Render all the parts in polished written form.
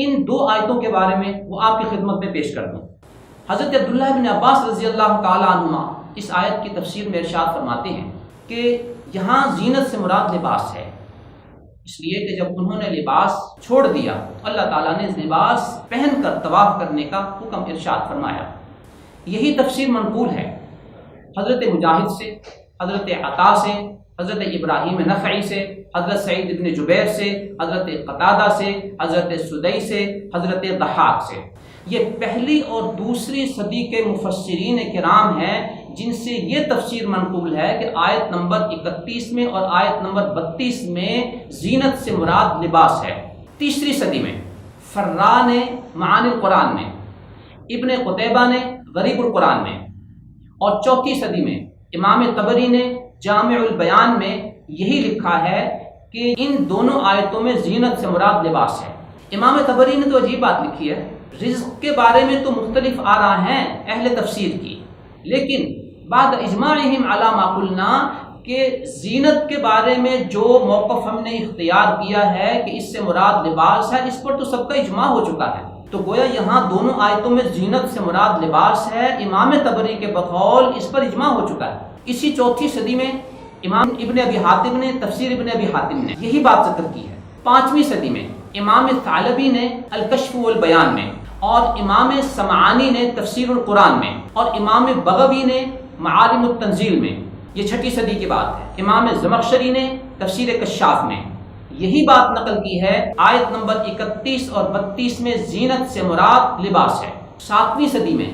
ان دو آیتوں کے بارے میں وہ آپ کی خدمت میں پیش کر دوں۔ حضرت عبداللہ بن عباس رضی اللہ تعالیٰ عنہما اس آیت کی تفسیر میں ارشاد فرماتے ہیں کہ یہاں زینت سے مراد لباس ہے، اس لیے کہ جب انہوں نے لباس چھوڑ دیا اللہ تعالیٰ نے لباس پہن کر طواف کرنے کا حکم ارشاد فرمایا۔ یہی تفسیر منقول ہے حضرت مجاہد سے، حضرت عطا سے، حضرت ابراہیم نخعی سے، حضرت سعید بن جبیر سے، حضرت قتادہ سے، حضرت سدی سے، حضرت ضحاک سے۔ یہ پہلی اور دوسری صدی کے مفسرین کرام ہیں جن سے یہ تفسیر منقول ہے کہ آیت نمبر 31 میں اور آیت نمبر 32 میں زینت سے مراد لباس ہے۔ تیسری صدی میں فرا نے معانی القرآن میں، ابن قتیبہ نے غریب القرآن میں، اور چوتھی صدی میں امام طبری نے جامع البیان میں یہی لکھا ہے کہ ان دونوں آیتوں میں زینت سے مراد لباس ہے۔ امام طبری نے تو عجیب بات لکھی ہے، رزق کے بارے میں تو مختلف آراء ہیں اہل تفسیر کی، لیکن بعد اجماعہم علی ما قلنا کہ زینت کے بارے میں جو موقف ہم نے اختیار کیا ہے کہ اس سے مراد لباس ہے، اس پر تو سب کا اجماع ہو چکا ہے۔ تو گویا یہاں دونوں آیتوں میں زینت سے مراد لباس ہے، امام طبری کے بقول اس پر اجماع ہو چکا ہے۔ اسی چوتھی صدی میں امام ابن ابی حاتم نے تفسیر ابن ابی حاتم نے یہی بات ذکر کی ہے۔ پانچویں صدی میں امام ثعلبی نے الکشف والبیان میں، اور امام سمعانی نے تفسیر القرآن میں، اور امام بغوی نے معالم التنزیل میں، یہ چھٹی صدی کی بات ہے۔ امام زمخشری نے تفسیر کشاف میں یہی بات نقل کی ہے، آیت نمبر 31 اور 32 میں زینت سے مراد لباس ہے۔ ساتویں صدی میں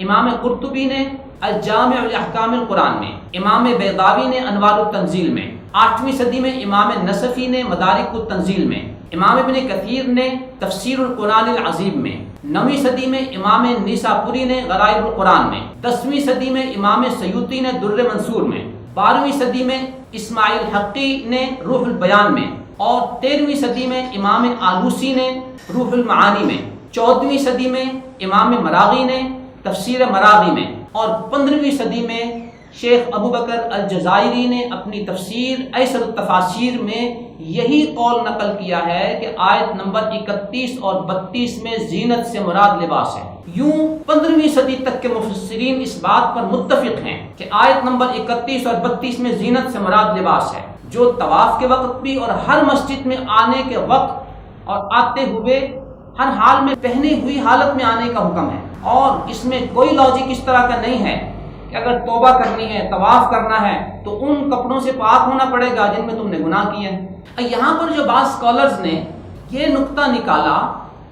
امام قرطبی نے الجامع الاحکام القرآن میں، امام بیضاوی نے انوار التنزیل میں، آٹھویں صدی میں امام نصفی نے مدارک التنزیل میں، امام ابن کثیر نے تفسیر القرآن العظیم میں، نویں صدی میں امام نیساپوری نے غرائب القرآن میں، 10ویں صدی میں امام سیوطی نے در منصور میں، 12ویں صدی میں اسماعیل حقی نے روح البیان میں، اور 13ویں صدی میں امام آلوسی نے روح المعانی میں، 14ویں صدی میں امام مراغی نے تفسیر مراغی میں، اور 15ویں صدی میں شیخ ابو بکر الجزائری نے اپنی تفسیر ایسر التفاسیر میں یہی قول نقل کیا ہے کہ آیت نمبر 31 اور 32 میں زینت سے مراد لباس ہے۔ یوں 15ویں صدی تک کے مفسرین اس بات پر متفق ہیں کہ آیت نمبر 31 اور 32 میں زینت سے مراد لباس ہے، جو طواف کے وقت بھی اور ہر مسجد میں آنے کے وقت اور آتے ہوئے ہر حال میں پہنی ہوئی حالت میں آنے کا حکم ہے، اور اس میں کوئی لاجک اس طرح کا نہیں ہے کہ اگر توبہ کرنی ہے، طواف کرنا ہے تو ان کپڑوں سے پاک ہونا پڑے گا جن میں تم نے گناہ کیے ہیں۔ یہاں پر جو بعض اسکالرز نے یہ نقطہ نکالا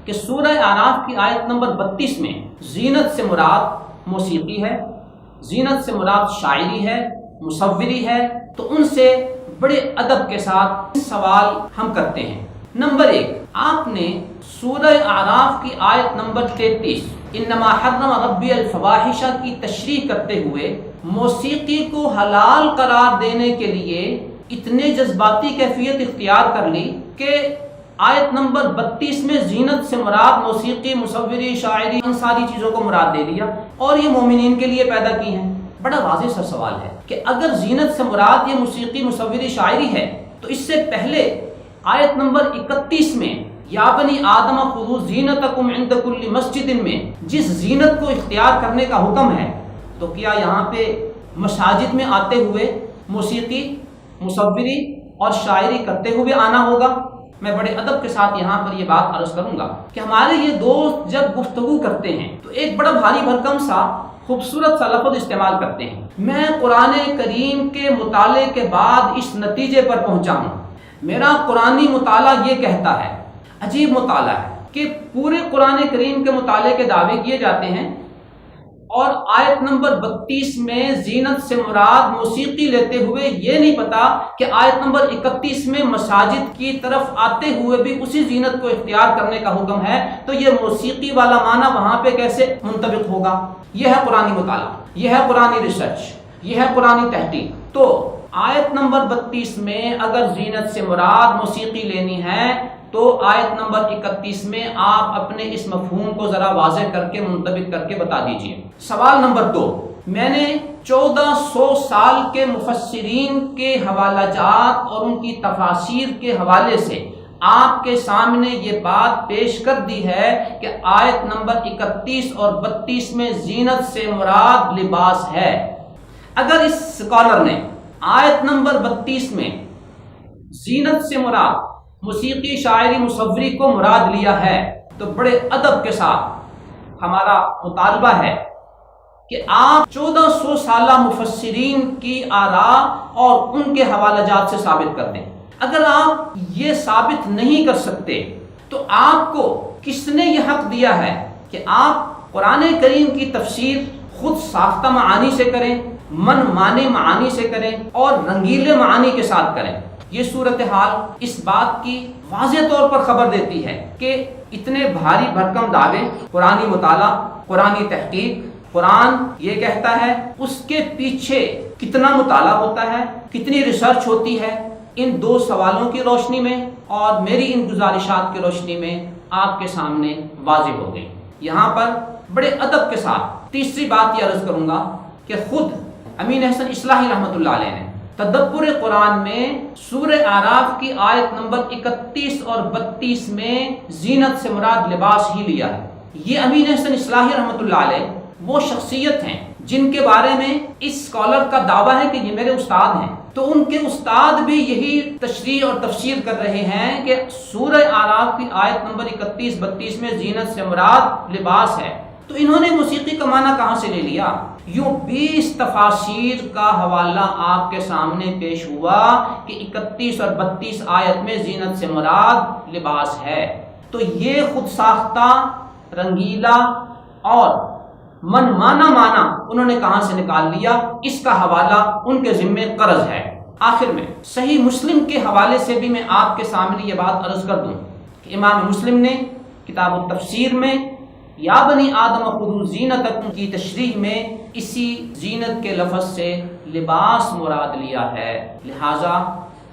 کہ سورہ اعراف کی آیت نمبر 32 میں زینت سے مراد موسیقی ہے، زینت سے مراد شاعری ہے، مصوری ہے، تو ان سے بڑے ادب کے ساتھ سوال ہم کرتے ہیں۔ نمبر 1، آپ نے سورہ اعراف کی آیت نمبر 33 انما حرم ربی الفواحش کی تشریح کرتے ہوئے موسیقی کو حلال قرار دینے کے لیے اتنے جذباتی کیفیت اختیار کر لی کہ آیت نمبر 32 میں زینت سے مراد موسیقی، مصوری، شاعری، ان ساری چیزوں کو مراد دے لیا اور یہ مومنین کے لیے پیدا کی ہیں۔ بڑا واضح سا سوال ہے کہ اگر زینت سے مراد یہ موسیقی، مصوری، شاعری ہے تو اس سے پہلے آیت نمبر 31 میں یا بنی آدم خذوا زینتکم عند کل مسجد میں جس زینت کو اختیار کرنے کا حکم ہے، تو کیا یہاں پہ مساجد میں آتے ہوئے موسیقی، مصوری اور شاعری کرتے ہوئے آنا ہوگا؟ میں بڑے ادب کے ساتھ یہاں پر یہ بات عرض کروں گا کہ ہمارے یہ دوست جب گفتگو کرتے ہیں تو ایک بڑا بھاری بھرکم سا خوبصورت سا لفظ استعمال کرتے ہیں۔ میں قرآن کریم کے مطالعے کے بعد اس نتیجے پر پہنچا ہوں، میرا قرآنی مطالعہ یہ کہتا ہے، عجیب مطالعہ ہے کہ پورے قرآن کریم کے مطالعے کے دعوے کیے جاتے ہیں اور آیت نمبر 32 میں زینت سے مراد موسیقی لیتے ہوئے یہ نہیں پتا کہ آیت نمبر 31 میں مساجد کی طرف آتے ہوئے بھی اسی زینت کو اختیار کرنے کا حکم ہے، تو یہ موسیقی والا معنی وہاں پہ کیسے منطبق ہوگا؟ یہ ہے قرآنی مطالعہ، یہ ہے قرآنی ریسرچ، یہ ہے قرآنی تحقیق۔ تو آیت نمبر 32 میں اگر زینت سے مراد موسیقی لینی ہے تو آیت نمبر 31 میں آپ اپنے اس مفہوم کو ذرا واضح کر کے منطبق کر کے بتا دیجئے۔ سوال نمبر 2، میں نے 1400 سال کے مفسرین کے حوالہ جات اور ان کی تفاسیر کے حوالے سے آپ کے سامنے یہ بات پیش کر دی ہے کہ آیت نمبر 31 اور 32 میں زینت سے مراد لباس ہے۔ اگر اس اسکالر نے آیت نمبر 32 میں زینت سے مراد موسیقی، شاعری، مصوری کو مراد لیا ہے تو بڑے ادب کے ساتھ ہمارا مطالبہ ہے کہ آپ 1400 سالہ مفسرین کی آراء اور ان کے حوالہ جات سے ثابت کر دیں۔ اگر آپ یہ ثابت نہیں کر سکتے تو آپ کو کس نے یہ حق دیا ہے کہ آپ قرآن کریم کی تفسیر خود ساختہ معانی سے کریں، من مانے معانی سے کریں اور رنگیلے معانی کے ساتھ کریں؟ یہ صورتحال اس بات کی واضح طور پر خبر دیتی ہے کہ اتنے بھاری بھرکم دعوے، قرآنی مطالعہ، قرآنی تحقیق، قرآن یہ کہتا ہے، اس کے پیچھے کتنا مطالعہ ہوتا ہے، کتنی ریسرچ ہوتی ہے، ان دو سوالوں کی روشنی میں اور میری ان گزارشات کی روشنی میں آپ کے سامنے واضح ہو گئی۔ یہاں پر بڑے ادب کے ساتھ تیسری بات یہ عرض کروں گا کہ خود امین احسن اصلاحی رحمۃ اللہ علیہ نے تدبر قرآن میں سورہ اعراف کی آیت نمبر 31 اور 32 میں زینت سے مراد لباس ہی لیا ہے۔ یہ امین احسن اصلاحی رحمۃ اللہ علیہ وہ شخصیت ہیں جن کے بارے میں اس اسکالر کا دعویٰ ہے کہ یہ میرے استاد ہیں، تو ان کے استاد بھی یہی تشریح اور تفسیر کر رہے ہیں کہ سورہ اعراف کی آیت نمبر 31-32 میں زینت سے مراد لباس ہے، تو انہوں نے موسیقی کا معنی کہاں سے لے لیا؟ یوں 20 تفاسیر کا حوالہ آپ کے سامنے پیش ہوا کہ 31 اور 32 آیت میں زینت سے مراد لباس ہے، تو یہ خود ساختہ، رنگیلا اور من مانا مانا انہوں نے کہاں سے نکال لیا؟ اس کا حوالہ ان کے ذمے قرض ہے۔ آخر میں صحیح مسلم کے حوالے سے بھی میں آپ کے سامنے یہ بات عرض کر دوں کہ امام مسلم نے کتاب التفسیر میں یا بنی آدم خذوا زینتکم کی تشریح میں اسی زینت کے لفظ سے لباس مراد لیا ہے، لہٰذا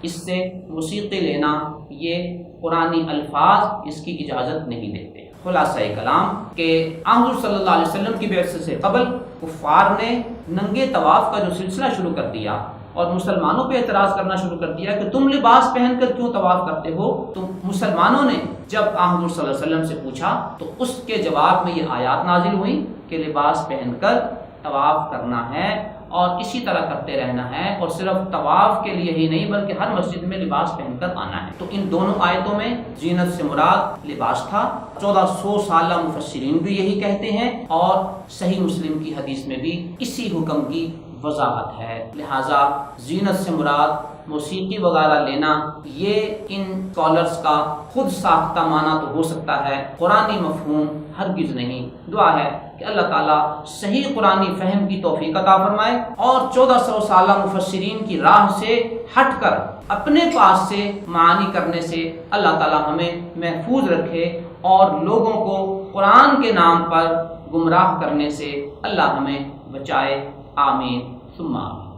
اس سے موسیقی لینا یہ قرآنی الفاظ اس کی اجازت نہیں دیتے۔ خلاصہ کلام کہ حضور صلی اللہ علیہ وسلم کی بعثت سے قبل کفار نے ننگے طواف کا جو سلسلہ شروع کر دیا اور مسلمانوں پہ اعتراض کرنا شروع کر دیا کہ تم لباس پہن کر کیوں طواف کرتے ہو، تو مسلمانوں نے جب حضور صلی اللہ علیہ وسلم سے پوچھا تو اس کے جواب میں یہ آیات نازل ہوئی کہ لباس پہن کر طواف کرنا ہے اور اسی طرح کرتے رہنا ہے، اور صرف طواف کے لیے ہی نہیں بلکہ ہر مسجد میں لباس پہن کر آنا ہے۔ تو ان دونوں آیتوں میں زینت سے مراد لباس تھا، 1400 سالہ مفسرین بھی یہی کہتے ہیں اور صحیح مسلم کی حدیث میں بھی اسی حکم کی وضاحت ہے، لہٰذا زینت سے مراد موسیقی وغیرہ لینا یہ ان اسکالرس کا خود ساختہ معنی تو ہو سکتا ہے، قرآنی مفہوم ہرگز نہیں۔ دعا ہے کہ اللہ تعالیٰ صحیح قرآنی فہم کی توفیق عطا فرمائے اور 1400 سالہ مفسرین کی راہ سے ہٹ کر اپنے پاس سے معانی کرنے سے اللہ تعالیٰ ہمیں محفوظ رکھے اور لوگوں کو قرآن کے نام پر گمراہ کرنے سے اللہ ہمیں بچائے، آمین ثم آمین۔